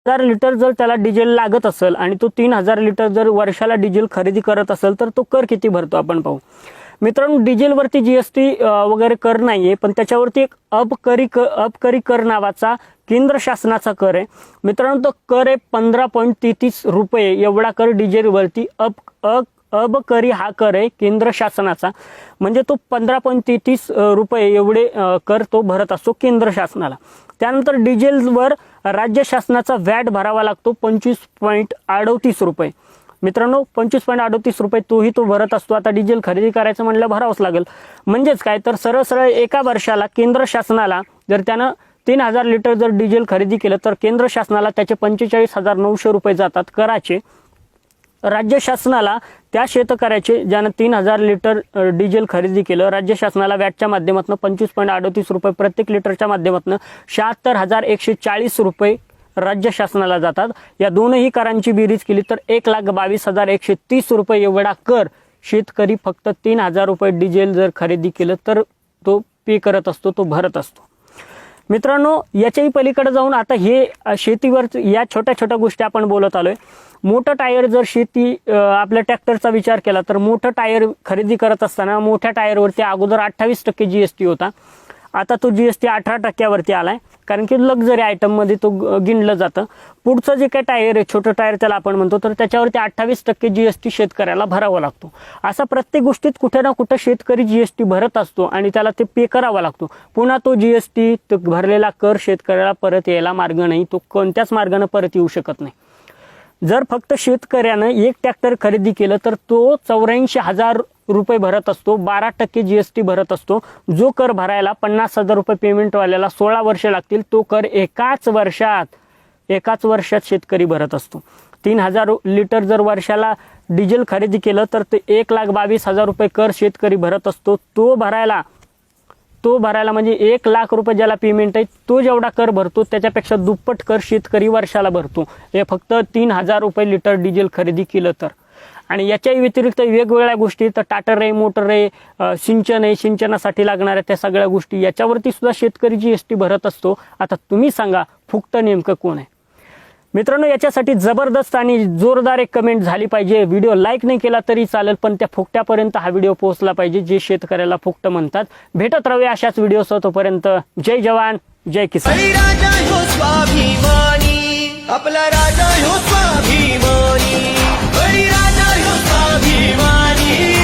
Litre जर त्याला diesel लागत असेल आणि तो 3000 लिटर जर वर्षाला डिझेल खरेदी करत असेल तर तो कर किती भरतो आपण पाहू। मित्रांनो, डिझेलवरती जीएसटी वगैरे कर नाहीये, पण त्याच्यावरती एक अबकारी कर नावाचा केंद्र शासनाचा कर आहे। मित्रांनो, तो कर आहे 15.33 रुपये एवढा कर डिझेलवरती अबकारी हा कर आहे केंद्र शासनाचा, म्हणजे तो 15.33 रुपये एवढे कर तो भरत असतो केंद्र शासनाला। त्यानंतर डिझेलवर राज्य शासनाचा व्हॅट भरावा लागतो 25.38 रुपये। मित्रांनो, 25.38 रुपये तोही तो भरत असतो। आता डिझेल खरेदी करायचं म्हणलं भरावंच लागेल। म्हणजेच काय तर सरळ एका वर्षाला केंद्र शासनाला जर त्यानं 3000 लिटर जर डिझेल खरेदी केलं तर केंद्र शासनाला त्याचे 45,900 रुपये जातात कराचे। राज्य शासनाला त्या शेतकऱ्याचे ज्यानं 3000 लिटर डिझेल खरेदी केलं, राज्य शासनाला व्हॅटच्या माध्यमातून 25.38 रुपये प्रत्येक लिटरच्या माध्यमातून 76,140 रुपये राज्य शासनाला जातात। या दोनही करांची बेरीज केली तर 1,22,130 रुपये एवढा कर शेतकरी फक्त 3000 रुपये डिझेल जर खरेदी केलं तर तो पे करत असतो, तो भरत असतो। मित्रांनो, याच्याही पलीकडे जाऊन आता हे शेतीवर या छोट्या छोट्या गोष्टी आपण बोलत आलोय। मोठं टायर जर शेती आपल्या ट्रॅक्टरचा विचार केला तर मोठं टायर खरेदी करत असताना मोठ्या टायरवरती अगोदर 28% जीएसटी होता, आता तो जीएसटी 18%वरती आलाय, कारण की लक्झरी आयटम मध्ये तो गिणलं जातं। पुढचं जे काय टायर आहे, छोटं टायर त्याला आपण म्हणतो, तर त्याच्यावरती 28% जीएसटी शेतकऱ्याला भरावा लागतो। असा प्रत्येक गोष्टीत कुठे ना कुठे शेतकरी जीएसटी भरत असतो आणि त्याला ते पे करावा लागतो। पुन्हा तो जीएसटी भरलेला कर शेतकऱ्याला परत यायला मार्ग नाही, तो कोणत्याच मार्गाने परत येऊ शकत नाही। जर फक्त शेतकऱ्यानं एक ट्रॅक्टर खरेदी केलं तर तो 84,000 रुपये भरत असतो, 12% जीएसटी भरत असतो। जो कर भरायला 50,000 रुपये पेमेंट वाल्याला 16 वर्ष लागतील, तो कर एकाच वर्षात शेतकरी भरत असतो। 3000 लिटर जर वर्षाला डिझेल खरेदी केलं तर ते 1,22,000 रुपये कर शेतकरी भरत असतो। तो भरायला म्हणजे 1,00,000 रुपये ज्याला पेमेंट आहे तो जेवढा कर भरतो त्याच्यापेक्षा दुप्पट कर शेतकरी वर्षाला भरतो, हे फक्त 3000 रुपये लिटर डिझेल खरेदी केलं तर। आणि याच्या व्यतिरिक्त वेगवेगळ्या गोष्टी, तर टाटर आहे, मोटर आहे, सिंचन आहे, सिंचनासाठी लागणाऱ्या त्या सगळ्या गोष्टी याच्यावरती सुद्धा शेतकरी जीएसटी भरत असतो। आता तुम्ही सांगा फुकट नेमकं कोण आहे? मित्रांनो, याच्यासाठी जबरदस्त आणि जोरदार एक कमेंट झाली पाहिजे। व्हिडिओ लाईक नाही केला तरी चालेल, पण त्या फुकट्यापर्यंत हा व्हिडिओ पोहोचला पाहिजे जे शेतकऱ्याला फुकट म्हणतात। भेटत राहूया अशाच व्हिडिओ, तोपर्यंत जय जवान जय किसान। आपला राजा हो स्वाभिमानी, राजा हो स्वाभिमानी।